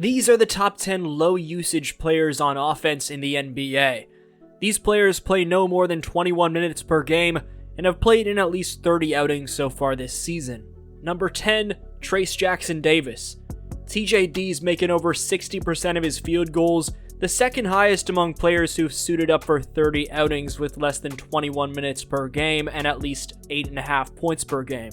These are the top 10 low-usage players on offense in the NBA. These players play no more than 21 minutes per game and have played in at least 30 outings so far this season. Number 10, Trayce Jackson-Davis. TJD's making over 60% of his field goals, the second highest among players who've suited up for 30 outings with less than 21 minutes per game and at least 8.5 points per game.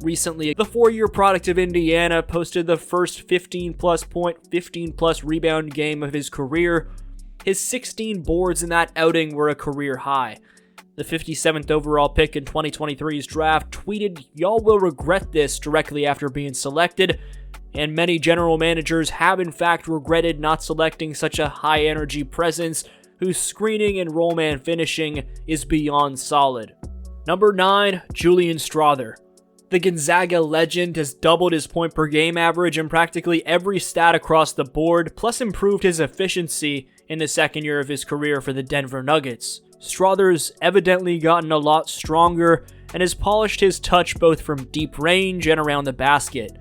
Recently, the 4-year product of Indiana posted the first 15-plus point, 15-plus rebound game of his career. His 16 boards in that outing were a career high. The 57th overall pick in 2023's draft tweeted, "Y'all will regret this," directly after being selected, and many general managers have in fact regretted not selecting such a high-energy presence whose screening and roll man finishing is beyond solid. Number 9, Julian Strawther. The Gonzaga legend has doubled his point per game average in practically every stat across the board, plus improved his efficiency in the second year of his career for the Denver Nuggets. Strawther's evidently gotten a lot stronger and has polished his touch both from deep range and around the basket.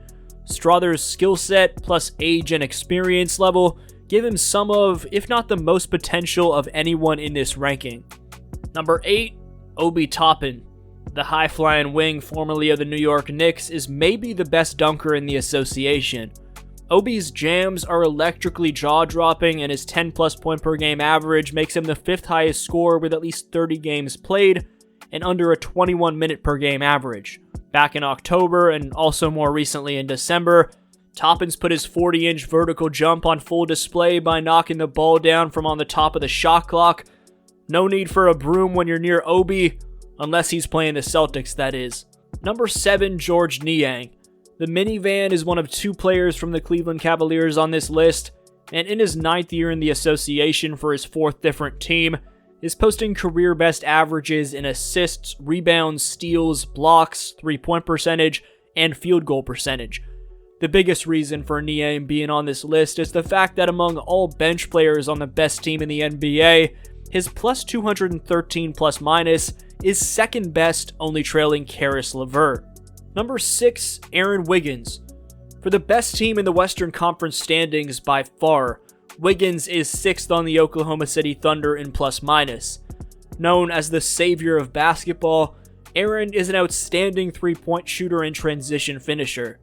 Strawther's skill set plus age and experience level give him some of, if not the most potential of anyone in this ranking. Number 8, Obi Toppin. The high-flying wing formerly of the New York Knicks is maybe the best dunker in the association. Obi's jams are electrically jaw-dropping, and his 10-plus point per game average makes him the 5th highest scorer with at least 30 games played and under a 21-minute per game average. Back in October, and also more recently in December, Toppins put his 40-inch vertical jump on full display by knocking the ball down from on the top of the shot clock. No need for a broom when you're near Obi, unless he's playing the Celtics, that is. Number 7, George Niang. The minivan is one of 2 players from the Cleveland Cavaliers on this list, and in his 9th year in the association for his 4th different team, is posting career best averages in assists, rebounds, steals, blocks, 3-point percentage, and field goal percentage. The biggest reason for Niang being on this list is the fact that among all bench players on the best team in the NBA, his plus 213 plus minus is second best, only trailing Karis LeVert. Number 6, Aaron Wiggins. For the best team in the Western Conference standings by far, Wiggins is 6th on the Oklahoma City Thunder in plus minus. Known as the savior of basketball, Aaron is an outstanding 3-point shooter and transition finisher.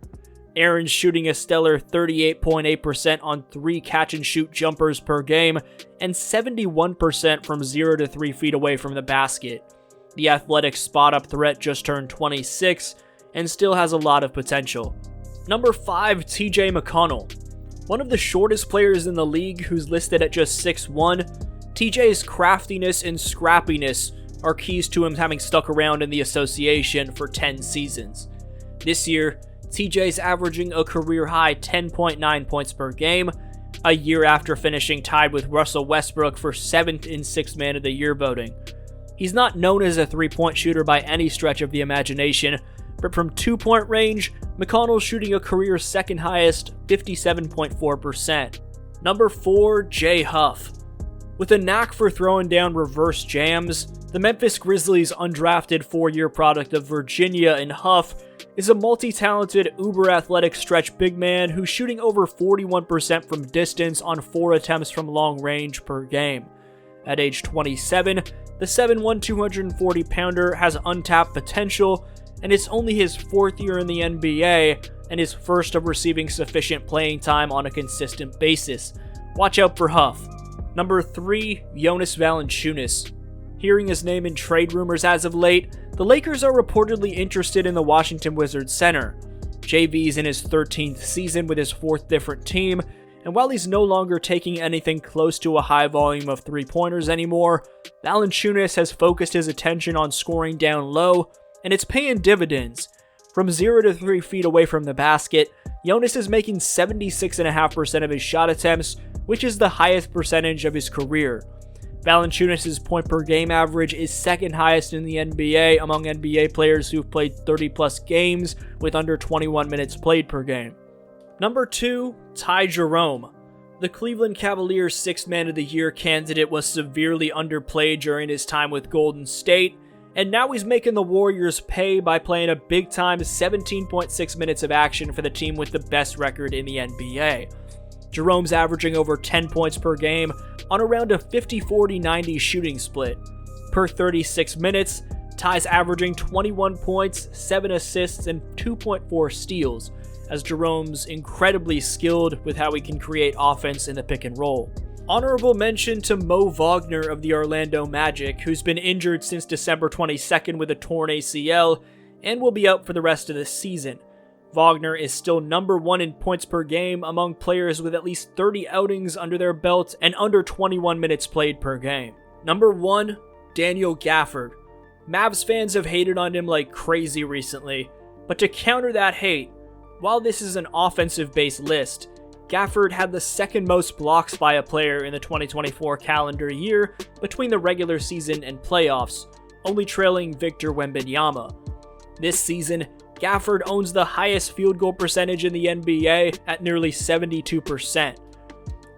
Aaron's shooting a stellar 38.8% on 3 catch-and-shoot jumpers per game and 71% from 0 to 3 feet away from the basket. The athletic spot-up threat just turned 26 and still has a lot of potential. Number 5, TJ McConnell. One of the shortest players in the league who's listed at just 6'1", TJ's craftiness and scrappiness are keys to him having stuck around in the association for 10 seasons. This year, TJ's averaging a career-high 10.9 points per game, a year after finishing tied with Russell Westbrook for 7th in 6th Man of the Year voting. He's not known as a 3-point shooter by any stretch of the imagination, but from 2-point range, McConnell's shooting a career second highest, 57.4%. Number 4, Jay Huff. With a knack for throwing down reverse jams, the Memphis Grizzlies' undrafted 4-year product of Virginia and Huff is a multi-talented, uber-athletic stretch big man who's shooting over 41% from distance on 4 attempts from long range per game. At age 27, the 7'1", 240-pounder has untapped potential, and it's only his 4th year in the NBA and his first of receiving sufficient playing time on a consistent basis. Watch out for Huff. Number 3, Jonas Valanciunas. Hearing his name in trade rumors as of late, the Lakers are reportedly interested in the Washington Wizards center. JV's in his 13th season with his 4th different team, and while he's no longer taking anything close to a high volume of 3-pointers anymore, Valanciunas has focused his attention on scoring down low, and it's paying dividends. From 0 to 3 feet away from the basket, Jonas is making 76.5% of his shot attempts, which is the highest percentage of his career. Valanciunas' point per game average is second highest in the NBA among NBA players who've played 30-plus games with under 21 minutes played per game. Number 2, Ty Jerome. The Cleveland Cavaliers' 6th Man of the Year candidate was severely underplayed during his time with Golden State, and now he's making the Warriors pay by playing a big-time 17.6 minutes of action for the team with the best record in the NBA. Jerome's averaging over 10 points per game on around a 50-40-90 shooting split. Per 36 minutes, Ty's averaging 21 points, 7 assists, and 2.4 steals, as Jerome's incredibly skilled with how he can create offense in the pick and roll. Honorable mention to Mo Wagner of the Orlando Magic, who's been injured since December 22nd with a torn ACL and will be out for the rest of the season. Wagner is still number 1 in points per game among players with at least 30 outings under their belt and under 21 minutes played per game. Number 1, Daniel Gafford. Mavs fans have hated on him like crazy recently, but to counter that hate, while this is an offensive-based list, Gafford had the second most blocks by a player in the 2024 calendar year between the regular season and playoffs, only trailing Victor Wembanyama. This season, Gafford owns the highest field goal percentage in the NBA at nearly 72%.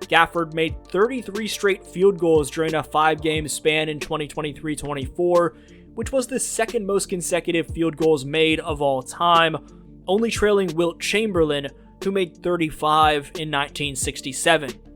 Gafford made 33 straight field goals during a 5-game span in 2023-24, which was the second most consecutive field goals made of all time, only trailing Wilt Chamberlain, who made 35 in 1967.